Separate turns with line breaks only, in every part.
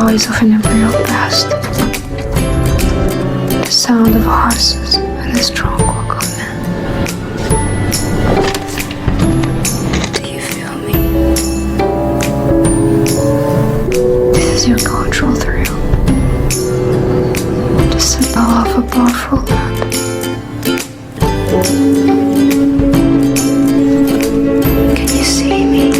noise of an imperial past, the sound of horses and the strong walk of men. Do you feel me? This is your cultural thrill. To symbol of a powerful land. Can you see me?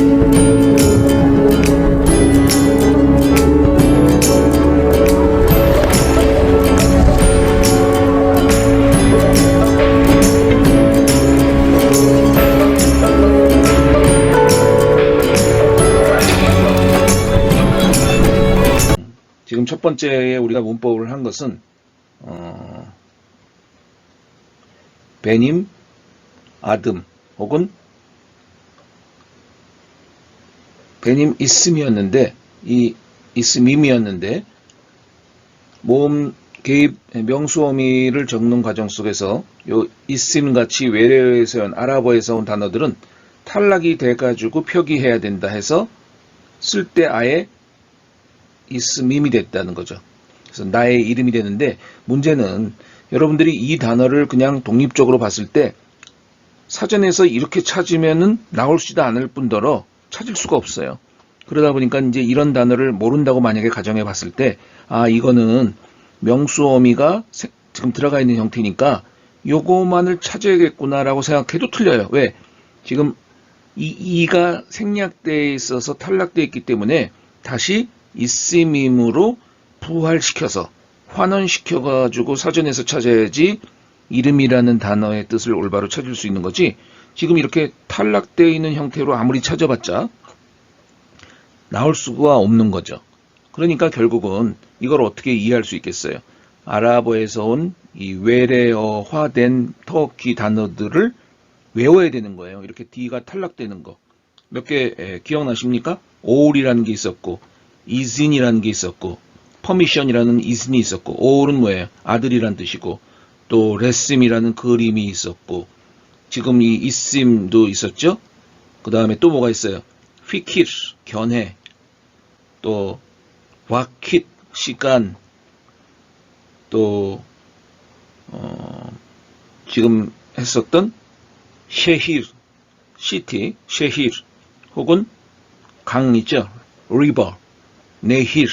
지금 첫 번째에 우리가 문법을 한 것은 베님, 아듬 혹은 베님 있음이었는데 이 있음임이었는데 모음 개입 명수어미를 적는 과정 속에서 요 있음같이 외래어에서 온 아랍어에서 온 단어들은 탈락이 돼가지고 표기해야 된다 해서 쓸 때 아예 있음임이 됐다는 거죠. 그래서 나의 이름이 되는데 문제는 여러분들이 이 단어를 그냥 독립적으로 봤을 때 사전에서 이렇게 찾으면은 나올지도 않을 뿐더러 찾을 수가 없어요. 그러다 보니까 이제 이런 단어를 모른다고 만약에 가정해 봤을 때, 아, 이거는 명수어미가 지금 들어가 있는 형태니까 요거만을 찾아야겠구나라고 생각해도 틀려요. 왜? 지금 이가 생략되어 있어서 탈락되어 있기 때문에 다시 있음임으로 부활시켜서 환원시켜가지고 사전에서 찾아야지 이름이라는 단어의 뜻을 올바로 찾을 수 있는 거지, 지금 이렇게 탈락되어 있는 형태로 아무리 찾아봤자 나올 수가 없는 거죠. 그러니까 결국은 이걸 어떻게 이해할 수 있겠어요? 아랍어에서 온 이 외래어화된 터키 단어들을 외워야 되는 거예요. 이렇게 D가 탈락되는 거. 몇 개 기억나십니까? all이라는 게 있었고, is인이라는 게 있었고, permission이라는 is인이 있었고, all은 뭐예요? 아들이란 뜻이고, 또 레심이라는 그림이 있었고, 지금 이 있음도 있었죠? 그 다음에 또 뭐가 있어요? 피키르, 견해, 또 와킷, 시간, 또 지금 했었던 셰히르, 시티, 셰히르, 혹은 강 있죠? 리버, 네히르,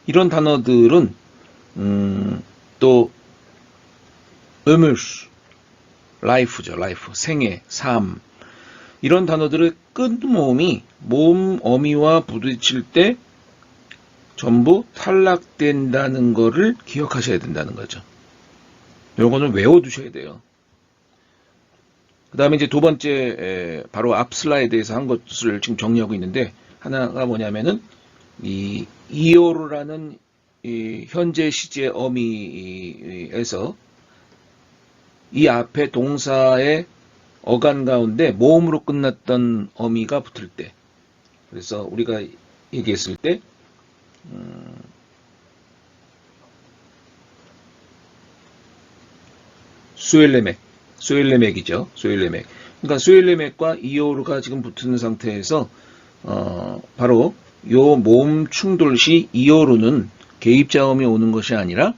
이런 단어들은 또 ömür, 라이프죠, 라이프, 생애, 삶, 이런 단어들의 끝모음이 모음 어미와 부딪힐 때 전부 탈락된다는 거를 기억하셔야 된다는 거죠. 요거는 외워두셔야 돼요. 그 다음에 이제 두 번째, 바로 앞 슬라이드에서 한 것을 지금 정리하고 있는데, 하나가 뭐냐면은 이 이오르라는 이 현재 시제 어미에서 이 앞에 동사의 어간 가운데 모음으로 끝났던 어미가 붙을 때, 그래서 우리가 얘기했을 때 수엘레맥이죠. 수엘레맥. 그러니까 수엘레맥과 이오르가 지금 붙는 상태에서 바로 요 모음 충돌 시 이오르는 개입자음이 오는 것이 아니라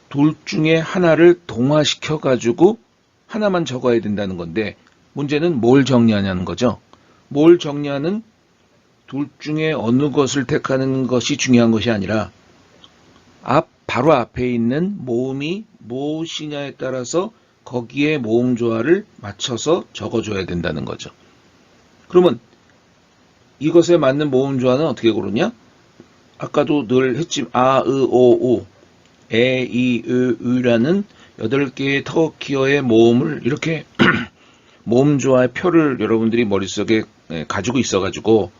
둘 중에 하나를 동화시켜 가지고 하나만 적어야 된다는 건데, 문제는 뭘 정리하냐는 거죠. 뭘 정리하는, 둘 중에 어느 것을 택하는 것이 중요한 것이 아니라 바로 앞에 있는 모음이 무엇이냐에 따라서 거기에 모음 조화를 맞춰서 적어줘야 된다는 거죠. 그러면 이것에 맞는 모음 조화는 어떻게 고르냐? 아까도 늘 했지만 아, 으, 오, 우, 에, 이, 으, 으라는 8개의 터키어의 모음을 이렇게 모음 조화의 표를 여러분들이 머릿속에 가지고 있어가지고,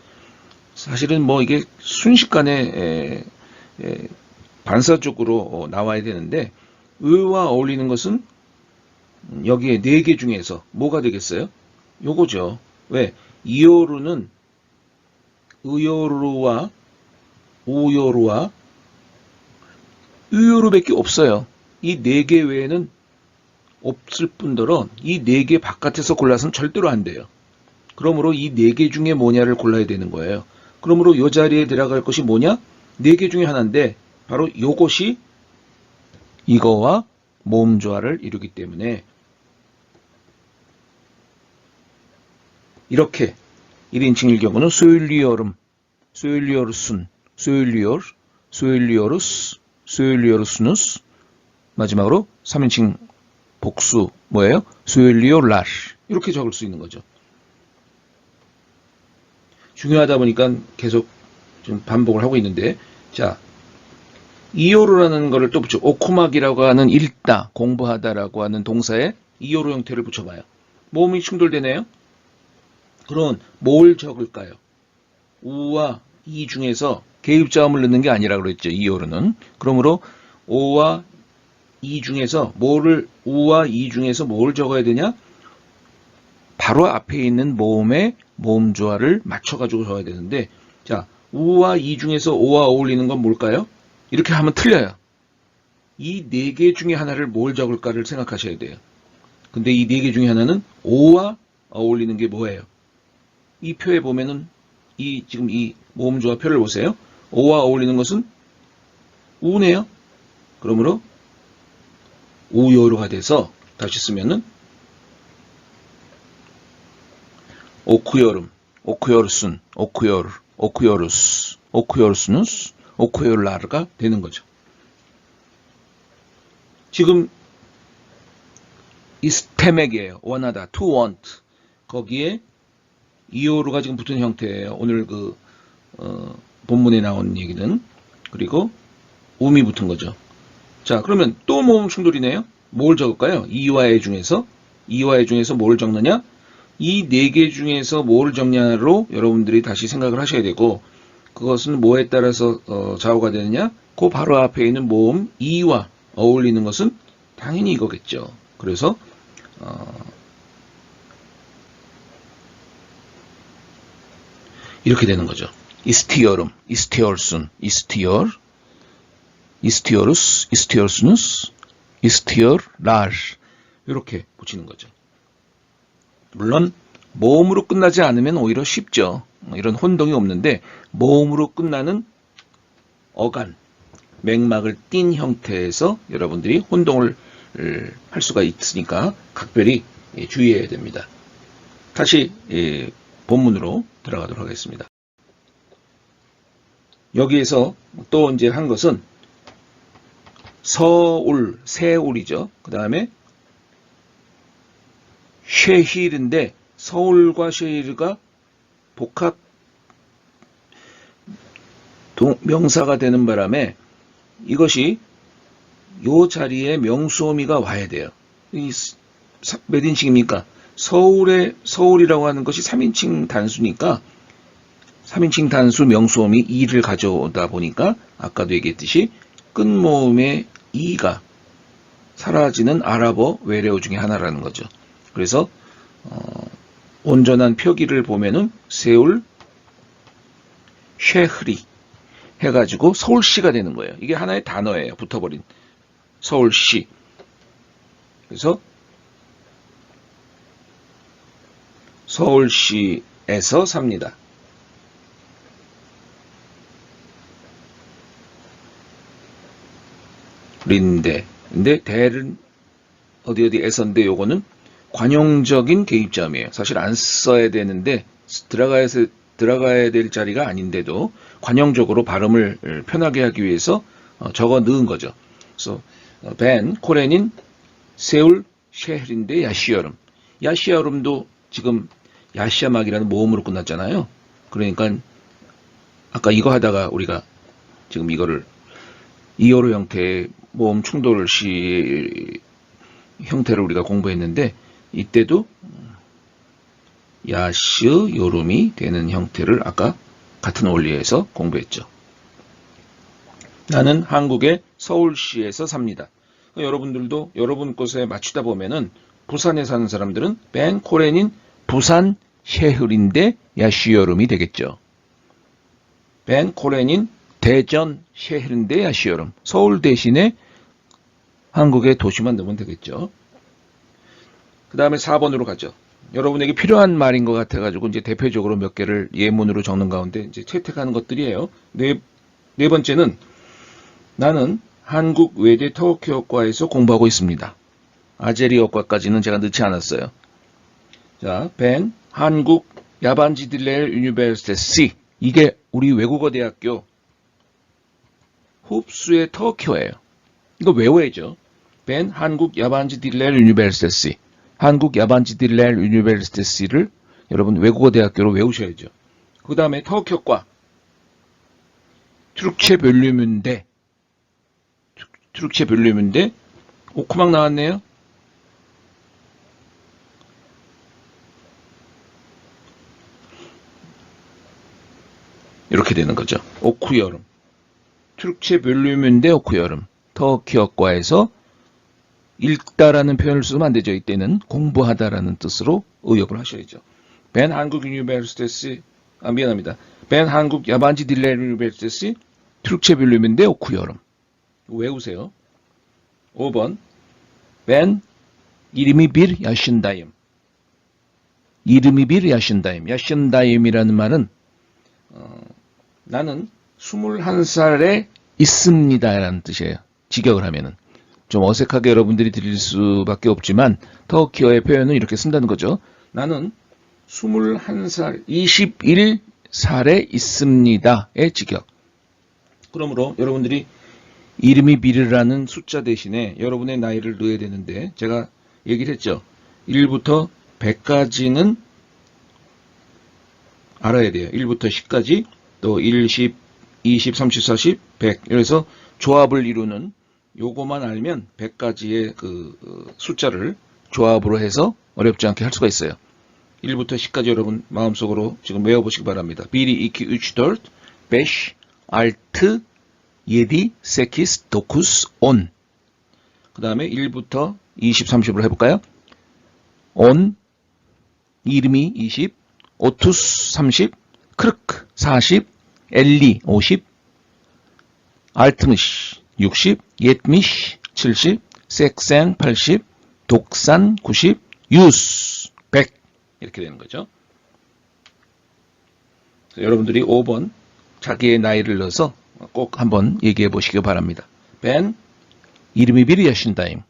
사실은 뭐 이게 순식간에 반사적으로 나와야 되는데, 의와 어울리는 것은 여기에 4개 중에서 뭐가 되겠어요? 요거죠. 왜? 이오르는 의요르와 우요르와 유요르밖에 없어요. 이 4개 외에는 없을 뿐더러 이 4개 바깥에서 골라서는 절대로 안 돼요. 그러므로 이 4개 중에 뭐냐를 골라야 되는 거예요. 그러므로 이 자리에 들어갈 것이 뭐냐? 네 개 중에 하나인데 바로 요것이 이거와 모음 조화를 이루기 때문에 이렇게 1인칭일 경우는 소일리어름, 소일리어루슨, 소일리어, 소일리어루스, 소일리어루스누스, 마지막으로 3인칭 복수 뭐예요? 소일리오랄 이렇게 적을 수 있는 거죠. 중요하다 보니까 계속 좀 반복을 하고 있는데, 자, 이오르라는 거를 또 붙여. 오코막이라고 하는 읽다, 공부하다라고 하는 동사에 이오르 형태를 붙여봐요. 모음이 충돌되네요. 그럼 뭘 적을까요? 우와 이 중에서 개입자음을 넣는 게 아니라 그랬죠. 이오르는. 그러므로 오와 이 중에서 우와 이 중에서 뭘 적어야 되냐? 바로 앞에 있는 모음의 모음 조화를 맞춰가지고 적어야 되는데, 자, 우와 이 중에서 오와 어울리는 건 뭘까요? 이렇게 하면 틀려요. 이 네 개 중에 하나를 뭘 적을까를 생각하셔야 돼요. 근데 이 네 개 중에 하나는 오와 어울리는 게 뭐예요? 이 표에 보면은 지금 이 모음 조화 표를 보세요. 오와 어울리는 것은 우네요. 그러므로 우요로가 돼서 다시 쓰면은 오쿠여름, 오쿠여르순, 오쿠여르, 오쿠여루스, 오쿠여르스누스, 오쿠여르라르가 되는 거죠. 지금 이 스테맥이에요. 원하다, to want. 거기에 이오르가 지금 붙은 형태예요. 오늘 본문에 나온 얘기는. 그리고 음이 붙은 거죠. 자, 그러면 또 모음 충돌이네요. 뭘 적을까요? 이와 애 중에서 뭘 적느냐? 이 네 개 중에서 뭘 적냐로 여러분들이 다시 생각을 하셔야 되고, 그것은 뭐에 따라서 좌우가 되느냐? 그 바로 앞에 있는 모음 이와 어울리는 것은 당연히 이거겠죠. 그래서 이렇게 되는 거죠. 이스티어름, 이스티얼순, 이스티얼, 이스티어루스, 이스티얼스누스, 이스티얼랄 이렇게 붙이는 거죠. 물론 모음으로 끝나지 않으면 오히려 쉽죠. 이런 혼동이 없는데 모음으로 끝나는 어간, 맥락을 띈 형태에서 여러분들이 혼동을 할 수가 있으니까 각별히 주의해야 됩니다. 다시 본문으로 들어가도록 하겠습니다. 여기에서 또 이제 한 것은 서울, 새울이죠. 그 다음에 쉐힐인데 서울과 쉐힐가 복합 명사가 되는 바람에 이것이 요 자리에 명수어미가 와야 돼요. 몇 인칭입니까? 서울이라고 하는 것이 3인칭 단수니까 3인칭 단수 명수어미 2를 가져오다 보니까 아까도 얘기했듯이 끝모음의 2가 사라지는 아랍어 외래어 중에 하나라는 거죠. 그래서 온전한 표기를 보면은 세울 쉐흐리 해가지고 서울시가 되는 거예요. 이게 하나의 단어예요. 붙어버린 서울시. 그래서 서울시에서 삽니다. 린데. 근데 대는 어디에서인데 요거는 관용적인 개입자음이에요. 사실 안 써야 되는데 들어가야 될 자리가 아닌데도 관용적으로 발음을 편하게 하기 위해서 적어 넣은 거죠. 그래서 벤 코레닌 세울 쉐흐린데 야시여름. 야시여름도 지금 야시아막이라는 모음으로 끝났잖아요. 그러니까 아까 이거 하다가 우리가 지금 이거를 이어로 형태의 모음 충돌시 형태를 우리가 공부했는데 이때도 야시 요름이 되는 형태를 아까 같은 원리에서 공부했죠. 나는 한국의 서울시에서 삽니다. 여러분들도 여러분 곳에 맞추다 보면은 부산에 사는 사람들은 벤 코렌인 부산 셰흐린데 야시여름이 되겠죠. 벤 코렌인 대전 셰흐린데 야시여름. 서울 대신에 한국의 도시만 넣으면 되겠죠. 그 다음에 4번으로 가죠. 여러분에게 필요한 말인 것 같아가지고 이제 대표적으로 몇 개를 예문으로 적는 가운데 이제 채택하는 것들이에요. 네 번째는 나는 한국 외대 터키어과에서 공부하고 있습니다. 아제리어과까지는 제가 넣지 않았어요. 자, 벤 한국 야반지 딜렐 유니베르시테시. 이게 우리 외국어 대학교 흡수의 터키어예요. 이거 외워야죠. 벤 한국 야반지 딜렐 유니베르시테시. 한국 야반지 딜렐 유니베르시테시를 여러분 외국어 대학교로 외우셔야죠. 그 다음에 터키어과 트룩체 별류문대. 트룩체 별류문대. 오크막 나왔네요. 이렇게 되는 거죠. 오쿠여름. türkçe bölümünde okuyorum. 터키어과에서 읽다라는 표현을 쓰면 안 되죠. 이때는 공부하다라는 뜻으로 의역을 하셔야죠. Ben 한국 üniversitesi 미안합니다. Ben 한국 야반지 딜렐 üniversitesi türkçe bölümünde okuyorum. 외우세요. 5번 Ben 21 yaşındayım. 21 yaşındayım. yaşındayım이라는 말은 나는 21살에 있습니다라는 뜻이에요. 직역을 하면은. 좀 어색하게 여러분들이 들릴 수밖에 없지만 터키어의 표현은 이렇게 쓴다는 거죠. 나는 21살, 21살에 있습니다의 직역. 그러므로 여러분들이 이름이 비르라는 숫자 대신에 여러분의 나이를 넣어야 되는데 제가 얘기를 했죠. 1부터 100까지는 알아야 돼요. 1부터 10까지 또 1, 10, 20, 30, 40, 100 그래서 조합을 이루는 요거만 알면 100가지의 그 숫자를 조합으로 해서 어렵지 않게 할 수가 있어요. 1부터 10까지 여러분 마음속으로 지금 외워보시기 바랍니다. 1, 2, 3, 4, 5, 6, 7, 8, 9, 10. 그 다음에 1부터 20, 30으로 해볼까요? 10, 20, 20, 30, 30, 40, 40, 50, 50, 60, 60, 70, 70, 80, 80, 독산 90, 유스 100 이렇게 되는 거죠. 여러분들이 5번 자기의 나이를 넣어서 꼭 한번 얘기해 보시기 바랍니다. Ben 21 yaşındayım.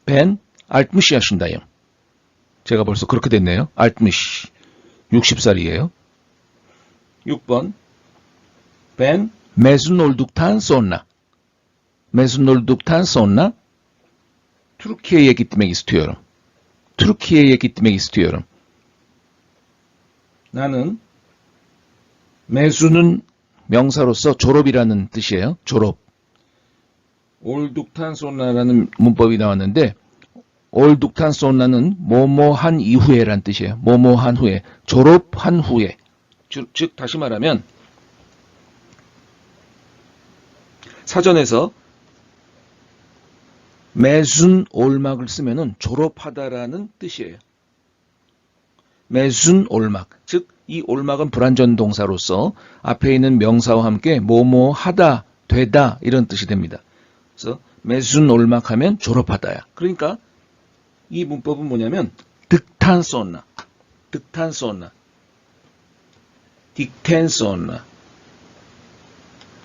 Ben 60 yaşındayım. 제가 벌써 그렇게 됐네요. 60, 60살이에요. 6번 Ben mezun olduktan sonra Türkiye'ye gitmek istiyorum. Türkiye'ye gitmek istiyorum. 나는 mezun은 명사로서 졸업이라는 뜻이에요. 졸업. olduktan sonra라는 문법이 나왔는데 olduktan sonra는 뭐뭐한 이후에란 뜻이에요. 뭐뭐한 후에. 졸업한 후에. 즉 다시 말하면 사전에서 mezun olmak을 쓰면은 졸업하다라는 뜻이에요. mezun olmak. 즉 이 olmak은 불완전 동사로서 앞에 있는 명사와 함께 뭐뭐 하다, 되다 이런 뜻이 됩니다. 그래서 mezun olmak 하면 졸업하다야. 그러니까 이 문법은 뭐냐면 득탄 쏜나, 득탄 쏜나, 딕텐 쏜나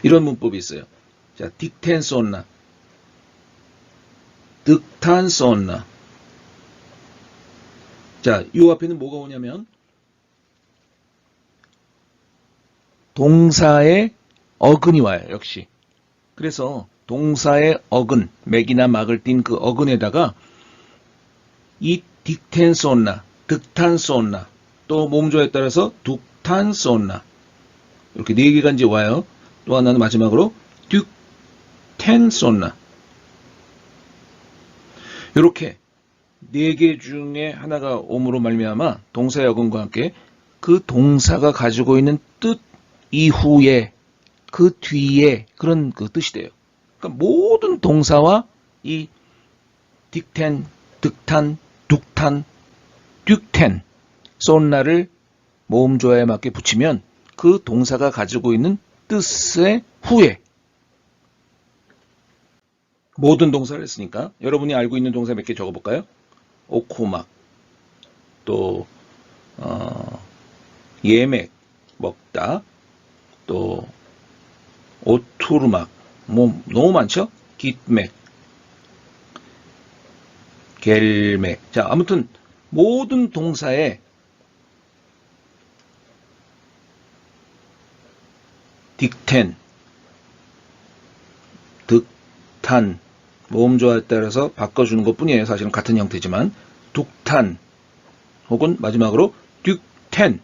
이런 문법이 있어요. 자, 딕텐 쏜나, 득탄 쏜나. 자, 이 앞에는 뭐가 오냐면 동사의 어근이 와요. 역시. 그래서 동사의 어근, 맥이나 막을 띤 그 어근에다가 이 딕텐 쏜나, 득탄 쏜나, 또 몸조에 따라서 둑탄 쏜나 이렇게 네 개가 이제 와요. 또 하나는 마지막으로 듀텐 쏜나. 이렇게 네 개 중에 하나가 옴으로 말미암아 동사의 어근과 함께 그 동사가 가지고 있는 뜻 이후에 그 뒤에 그런 그 뜻이 돼요. 그러니까 모든 동사와 이 딕텐, 득탄, 둑탄, 듀텐, 쏜나를 모음조에 맞게 붙이면 그 동사가 가지고 있는 뜻의 후에 모든 동사를 했으니까 여러분이 알고 있는 동사 몇 개 적어볼까요? 오코막, 또 예맥, 먹다, 또 오투르막, 뭐 너무 많죠? 깃맥, 겔맥. 자, 아무튼 모든 동사에 딕텐, 득탄, 모음조화에 따라서 바꿔주는 것 뿐이에요. 사실은 같은 형태지만 둑탄 혹은 마지막으로 듀텐과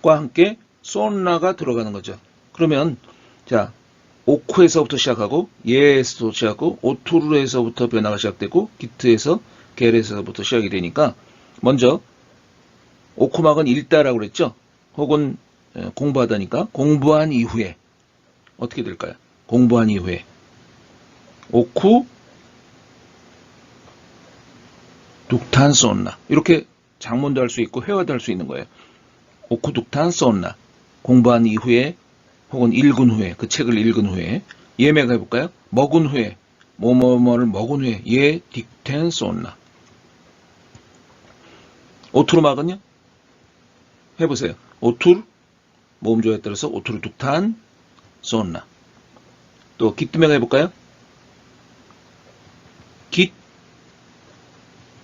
함께 쏜나가 들어가는 거죠. 그러면 자, 오쿠에서부터 시작하고 예에서 시작하고 오투르에서부터 변화가 시작되고 기트에서 겔에서부터 시작이 되니까 먼저 오쿠막은 읽다라고 그랬죠. 혹은 공부하다니까 공부한 이후에 어떻게 될까요? 공부한 이후에 오쿠 둑탄 쏜나 이렇게 장문도 할 수 있고 회화도 할 수 있는 거예요. 오쿠 둑탄 쏜나 공부한 이후에 혹은 읽은 후에 그 책을 읽은 후에 예매가 해볼까요? 먹은 후에 뭐뭐뭐를 먹은 후에 예 딕텐 쏜나 오투르막은요? 해보세요. 오투르 모음조에 따라서 오투르 둑탄 쏜나 또 깃두명 해볼까요? 깃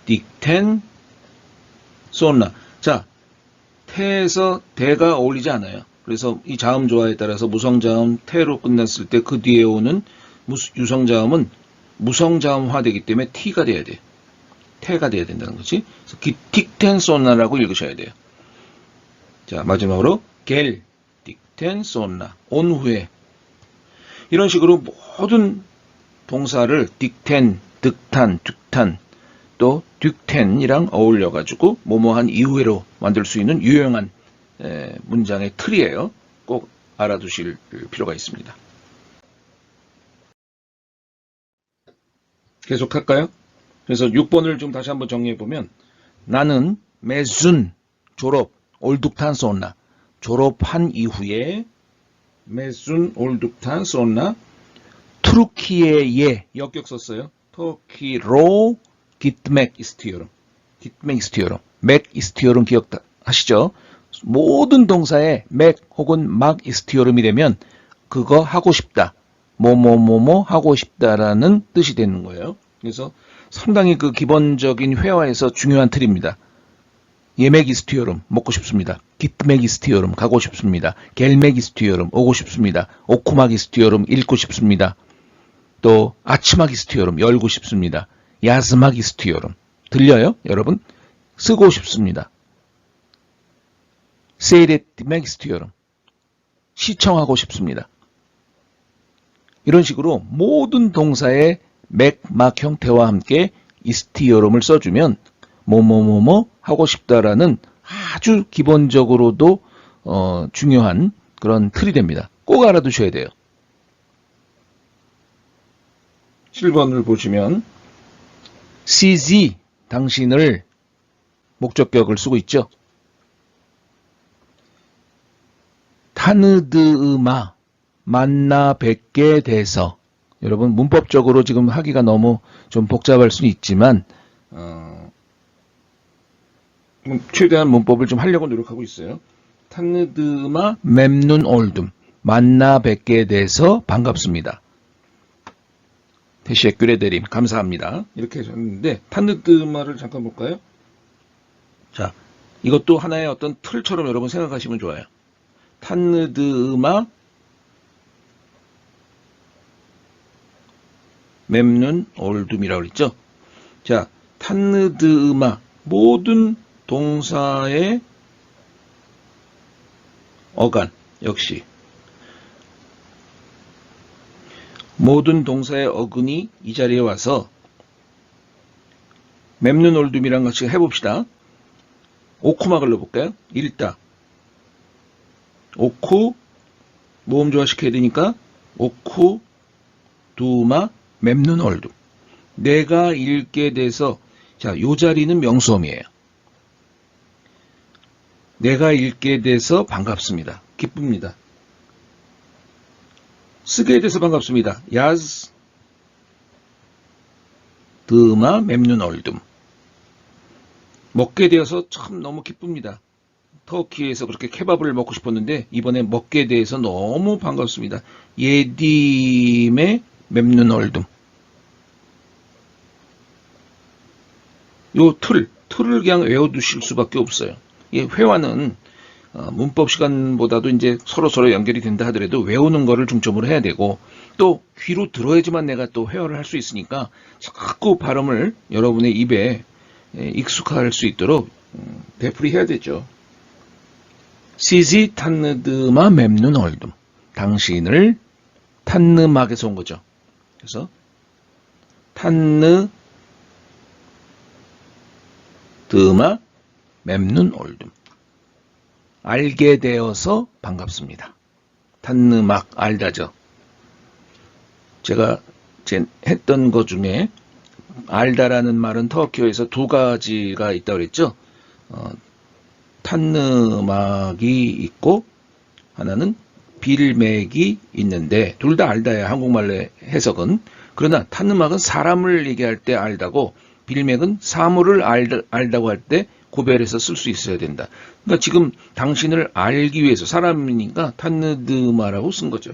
딕텐 쏜나 자 태에서 대가 어울리지 않아요. 그래서 이 자음조화에 따라서 무성자음 태로 끝났을 때 그 뒤에 오는 유성자음은 무성자음화되기 때문에 t가 돼야 돼요. 태가 돼야 된다는 거지. 그래서 딕텐 쏜나라고 읽으셔야 돼요. 자 마지막으로 겔 딕텐 쏜나 온 후에 이런 식으로 모든 동사를 딕텐, 득탄, 듀탄 또 듀텐이랑 어울려가지고 뭐뭐한 이후에로 만들 수 있는 유용한 문장의 틀이에요. 꼭 알아두실 필요가 있습니다. 계속할까요? 그래서 6번을 좀 다시 한번 정리해보면 나는 매순 졸업 올둑탄 쏜나 졸업한 이후에 매순 올둑탄 쏜나 투르키예에 역격 썼어요. 터키로 깃맥 이스티어름 깃맥 이스티어름 맥 이스티어름 기억하시죠? 모든 동사에 맥 혹은 막 이스티어름이 되면 그거 하고 싶다. 뭐뭐뭐뭐 하고 싶다라는 뜻이 되는 거예요. 그래서 상당히 그 기본적인 회화에서 중요한 틀입니다. 예맥이스티어름 먹고 싶습니다. 깃맥이스티어름 가고 싶습니다. 겔맥이스티어름 오고 싶습니다. 오쿠막이스티어름 읽고 싶습니다. 또 아치막이스티어름 열고 싶습니다. 야스막이스티어름 들려요? 여러분? 쓰고 싶습니다. 세이레티맥이스티어름 시청하고 싶습니다. 이런 식으로 모든 동사의 맥, 막 형태와 함께 이스티어름을 써주면 뭐뭐뭐뭐 하고 싶다라는 아주 기본적으로도 중요한 그런 틀이 됩니다. 꼭 알아두셔야 돼요. 7번을 보시면 CZ 당신을 목적격을 쓰고 있죠. 타느드으마 만나 뵙게 돼서 여러분 문법적으로 지금 하기가 너무 좀 복잡할 수는 있지만 최대한 문법을 좀 하려고 노력하고 있어요. 타느드으마 맴눈 올둠 만나 뵙게 돼서 반갑습니다. teşekkür ederim 감사합니다. 이렇게 했는데 타느드으마를 잠깐 볼까요? 자, 이것도 하나의 어떤 틀처럼 여러분 생각하시면 좋아요. 타느드으마 맴눈 올둠이라고 그랬죠. 자, 타느드으마 모든 동사의 어간 역시 모든 동사의 어근이 이 자리에 와서 맴눈 올둠이랑 같이 해봅시다. 오쿠막을 넣어볼까요? 읽다. 오쿠 모음 조화시켜야 되니까 오쿠 두마 맴눈 올둠 내가 읽게 돼서 자, 요 자리는 명수어미예요. 내가 읽게 돼서 반갑습니다. 기쁩니다. 쓰게 돼서 반갑습니다. 야즈 드마 맴눈 얼둠 먹게 되어서 참 너무 기쁩니다. 터키에서 그렇게 케밥을 먹고 싶었는데 이번에 먹게 돼서 너무 반갑습니다. 예딤의 memnun oldum. 요 틀을 그냥 외워두실 수밖에 없어요. 이 회화는 문법 시간보다도 이제 서로 연결이 된다 하더라도 외우는 거를 중점으로 해야 되고 또 귀로 들어야지만 내가 또 회화를 할 수 있으니까 자꾸 발음을 여러분의 입에 익숙할 수 있도록 되풀이해야 되죠. 시지 탄느드마 memnun oldum. 당신을 탄느막에서 온 거죠. 그래서 탄느드마 memnun oldum. 알게 되어서 반갑습니다. 탄느막 알다죠. 제가 했던 것 중에 알다라는 말은 터키어에서 두 가지가 있다고 그랬죠. 탄느막이 있고 하나는 빌맥이 있는데 둘 다 알다야 한국말의 해석은. 그러나 탄느막은 사람을 얘기할 때 알다고 빌맥은 사물을 알다고 할 때 구별해서 쓸 수 있어야 된다. 그러니까 지금 당신을 알기 위해서 사람이니까 탄느드마라고 쓴 거죠.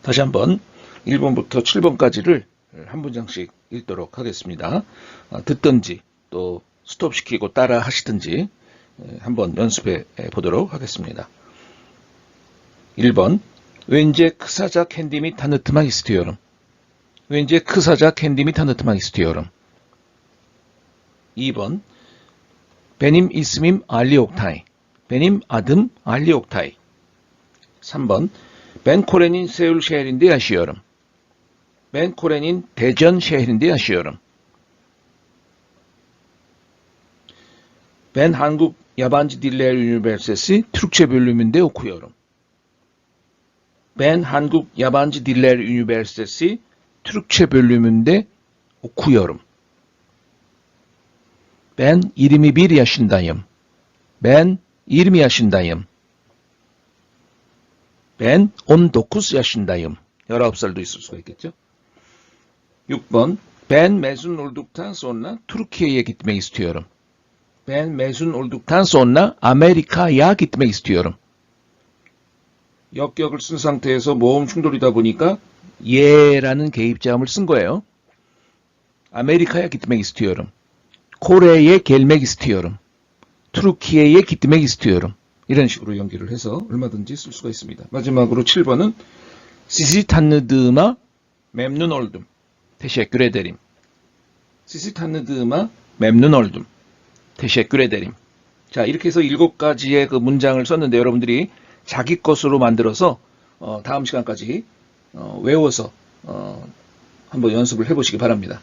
다시 한번 1번부터 7번까지를 한 문장씩 읽도록 하겠습니다. 듣든지 또 스톱시키고 따라 하시든지 한번 연습해 보도록 하겠습니다. 1번 왠지 크사자 캔디미 타느트막 이스티어름. 왠지 크사자 캔디미 타느트막 이스티어름. 2번 베님 이스밈 알리 옥타이. 베님 아듬 알리 옥타이. 3번 벤 코렌인 세울 셰헬인데 아시어름. 벤 코렌인 대전 셰헬인데 아시어름. 벤 한국 야반지 딜레 유니버시티 트룩체 볼륨인데 오쿠여름. 벤 한국 야반지 딜레 유니버시티 트룩체 볼륨인데 오쿠여름. 벤 이름이 bir yaşındayım. 벤 20 yaşındayım. 벤 19 yaşındayım. 19살도 있을 수가 있겠죠. 6번 벤 mezun olduktan sonra Türkiye'ye gitmek istiyorum. Ben mezun olduktan sonra Amerika'ya gitmek istiyorum. 역격을 쓴 상태에서 모음 충돌이다 보니까 예라는 개입자음을 쓴 거예요. 아메리카에 gitmek istiyorum. 코레에 gelmek istiyorum. Türkiye'ye gitmek istiyorum. 이런 식으로 연기를 해서 얼마든지 쓸 수가 있습니다. 마지막으로 7번은 Sizi tanıdığıma memnun oldum. Teşekkür ederim. Sizi tanıdığıma memnun oldum. teşekkür ederim. 자, 이렇게 해서 7가지의 그 문장을 썼는데 여러분들이 자기 것으로 만들어서 다음 시간까지 외워서 한번 연습을 해보시기 바랍니다.